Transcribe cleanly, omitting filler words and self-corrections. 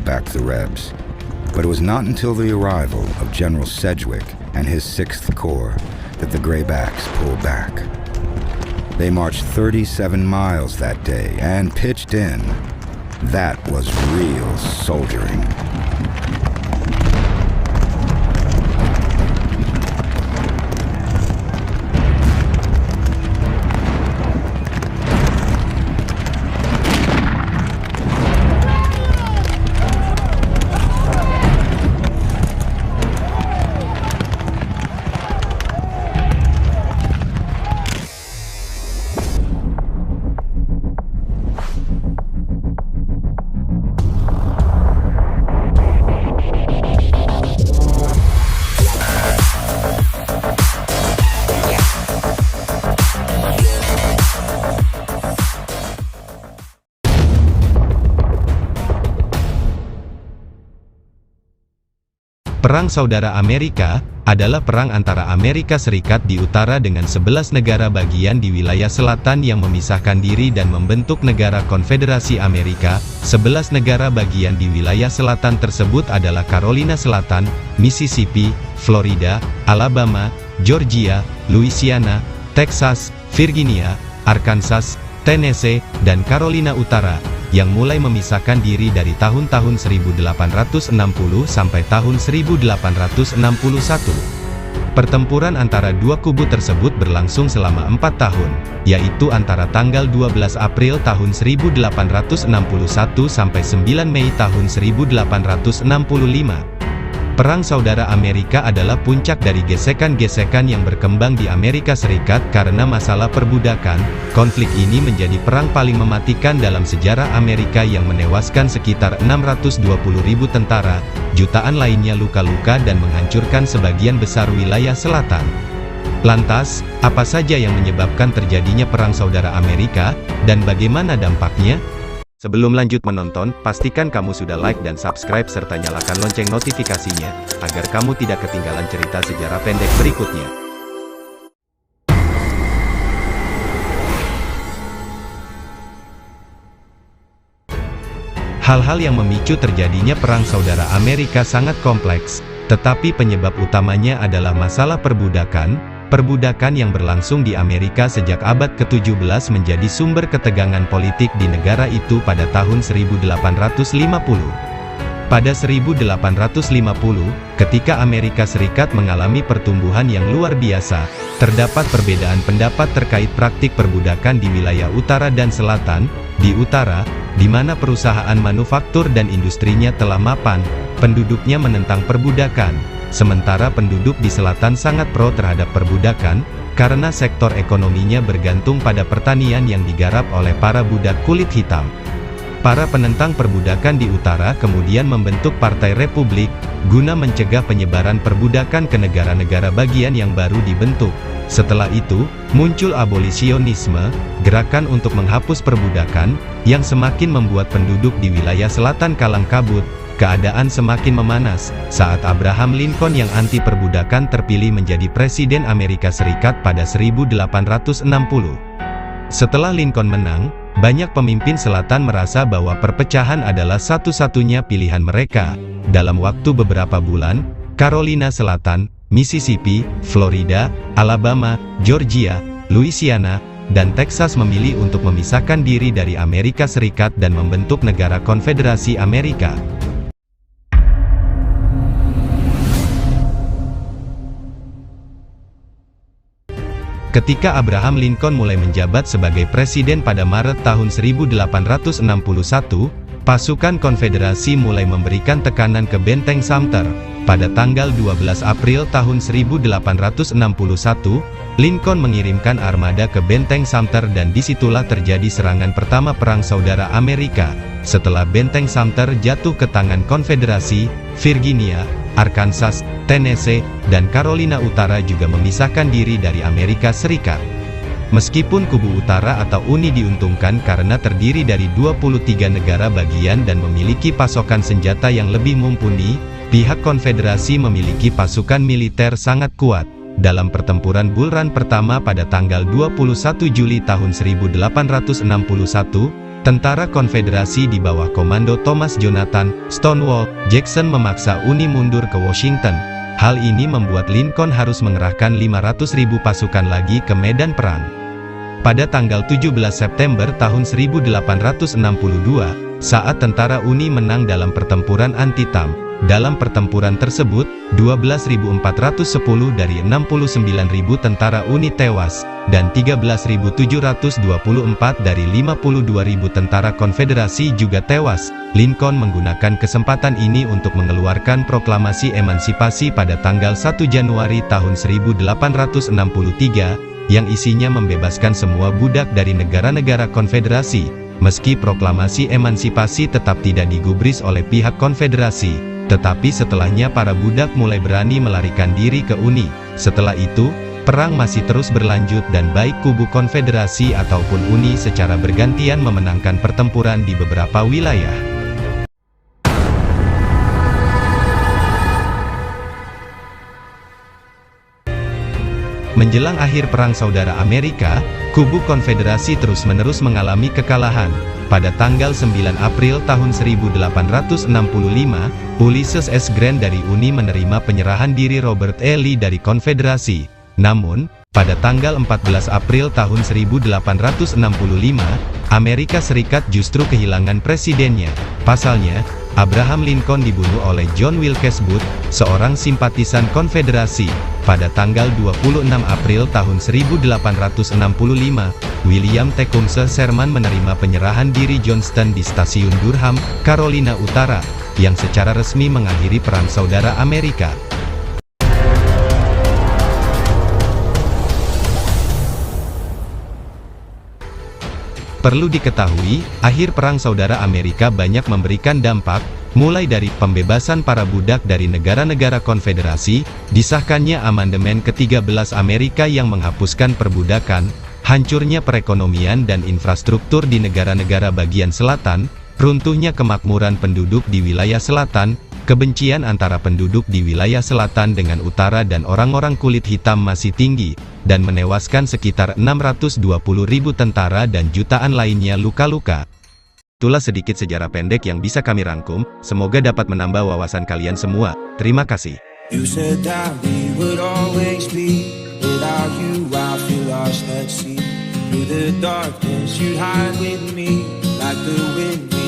back the Rebs. But it was not until the arrival of General Sedgwick and his 6th Corps that the Graybacks pulled back. They marched 37 miles that day and pitched in. That was real soldiering. Perang Saudara Amerika adalah perang antara Amerika Serikat di utara dengan 11 negara bagian di wilayah selatan yang memisahkan diri dan membentuk negara Konfederasi Amerika. 11 negara bagian di wilayah selatan tersebut adalah Carolina Selatan, Mississippi, Florida, Alabama, Georgia, Louisiana, Texas, Virginia, Arkansas, Tennessee, dan Carolina Utara, yang mulai memisahkan diri dari tahun-tahun 1860 sampai tahun 1861. Pertempuran antara dua kubu tersebut berlangsung selama 4 tahun, yaitu antara tanggal 12 April tahun 1861 sampai 9 Mei tahun 1865. Perang Saudara Amerika adalah puncak dari gesekan-gesekan yang berkembang di Amerika Serikat karena masalah perbudakan. Konflik ini menjadi perang paling mematikan dalam sejarah Amerika yang menewaskan sekitar 620.000 tentara, jutaan lainnya luka-luka dan menghancurkan sebagian besar wilayah selatan. Lantas, apa saja yang menyebabkan terjadinya Perang Saudara Amerika, dan bagaimana dampaknya? Sebelum lanjut menonton, pastikan kamu sudah like dan subscribe serta nyalakan lonceng notifikasinya, agar kamu tidak ketinggalan cerita sejarah pendek berikutnya. Hal-hal yang memicu terjadinya Perang Saudara Amerika sangat kompleks, tetapi penyebab utamanya adalah masalah perbudakan. Perbudakan yang berlangsung di Amerika sejak abad ke-17 menjadi sumber ketegangan politik di negara itu pada tahun 1850. Pada 1850, ketika Amerika Serikat mengalami pertumbuhan yang luar biasa, terdapat perbedaan pendapat terkait praktik perbudakan di wilayah utara dan selatan. Di utara, di mana perusahaan manufaktur dan industrinya telah mapan, penduduknya menentang perbudakan. Sementara penduduk di selatan sangat pro terhadap perbudakan, karena sektor ekonominya bergantung pada pertanian yang digarap oleh para budak kulit hitam. Para penentang perbudakan di utara kemudian membentuk Partai Republik, guna mencegah penyebaran perbudakan ke negara-negara bagian yang baru dibentuk. Setelah itu, muncul abolisionisme, gerakan untuk menghapus perbudakan, yang semakin membuat penduduk di wilayah selatan kalang kabut. Keadaan semakin memanas, saat Abraham Lincoln yang anti perbudakan terpilih menjadi Presiden Amerika Serikat pada 1860. Setelah Lincoln menang, banyak pemimpin selatan merasa bahwa perpecahan adalah satu-satunya pilihan mereka. Dalam waktu beberapa bulan, Carolina Selatan, Mississippi, Florida, Alabama, Georgia, Louisiana, dan Texas memilih untuk memisahkan diri dari Amerika Serikat dan membentuk negara Konfederasi Amerika. Ketika Abraham Lincoln mulai menjabat sebagai presiden pada Maret tahun 1861, pasukan Konfederasi mulai memberikan tekanan ke Benteng Sumter. Pada tanggal 12 April tahun 1861, Lincoln mengirimkan armada ke Benteng Sumter dan disitulah terjadi serangan pertama Perang Saudara Amerika. Setelah Benteng Sumter jatuh ke tangan Konfederasi, Virginia, Arkansas, Tennessee, dan Carolina Utara juga memisahkan diri dari Amerika Serikat. Meskipun kubu utara atau Uni diuntungkan karena terdiri dari 23 negara bagian dan memiliki pasokan senjata yang lebih mumpuni, pihak Konfederasi memiliki pasukan militer sangat kuat. Dalam pertempuran Bull Run pertama pada tanggal 21 Juli tahun 1861, Tentara Konfederasi di bawah komando Thomas Jonathan Stonewall Jackson memaksa Uni mundur ke Washington. Hal ini membuat Lincoln harus mengerahkan 500.000 pasukan lagi ke medan perang. Pada tanggal 17 September tahun 1862, saat tentara Uni menang dalam pertempuran Antietam. Dalam pertempuran tersebut, 12.410 dari 69.000 tentara Uni tewas, dan 13.724 dari 52.000 tentara Konfederasi juga tewas. Lincoln menggunakan kesempatan ini untuk mengeluarkan proklamasi emansipasi pada tanggal 1 Januari tahun 1863, yang isinya membebaskan semua budak dari negara-negara Konfederasi. Meski proklamasi emansipasi tetap tidak digubris oleh pihak Konfederasi, tetapi setelahnya para budak mulai berani melarikan diri ke Uni. Setelah itu, perang masih terus berlanjut dan baik kubu Konfederasi ataupun Uni secara bergantian memenangkan pertempuran di beberapa wilayah. Menjelang akhir Perang Saudara Amerika, kubu Konfederasi terus-menerus mengalami kekalahan. Pada tanggal 9 April tahun 1865, Ulysses S. Grant dari Uni menerima penyerahan diri Robert E. Lee dari Konfederasi. Namun, pada tanggal 14 April tahun 1865, Amerika Serikat justru kehilangan presidennya. Pasalnya, Abraham Lincoln dibunuh oleh John Wilkes Booth, seorang simpatisan Konfederasi. Pada tanggal 26 April tahun 1865, William Tecumseh Sherman menerima penyerahan diri Johnston di stasiun Durham, Carolina Utara, yang secara resmi mengakhiri Perang Saudara Amerika. Perlu diketahui, akhir Perang Saudara Amerika banyak memberikan dampak, mulai dari pembebasan para budak dari negara-negara Konfederasi, disahkannya amandemen ke-13 Amerika yang menghapuskan perbudakan, hancurnya perekonomian dan infrastruktur di negara-negara bagian selatan, runtuhnya kemakmuran penduduk di wilayah selatan, kebencian antara penduduk di wilayah selatan dengan utara dan orang-orang kulit hitam masih tinggi, dan menewaskan sekitar 620.000 tentara dan jutaan lainnya luka-luka. Itulah sedikit sejarah pendek yang bisa kami rangkum, semoga dapat menambah wawasan kalian semua. Terima kasih. You said that we would always be. Without you I feel lost at sea. Through the darkness you'd hide with me, like the wind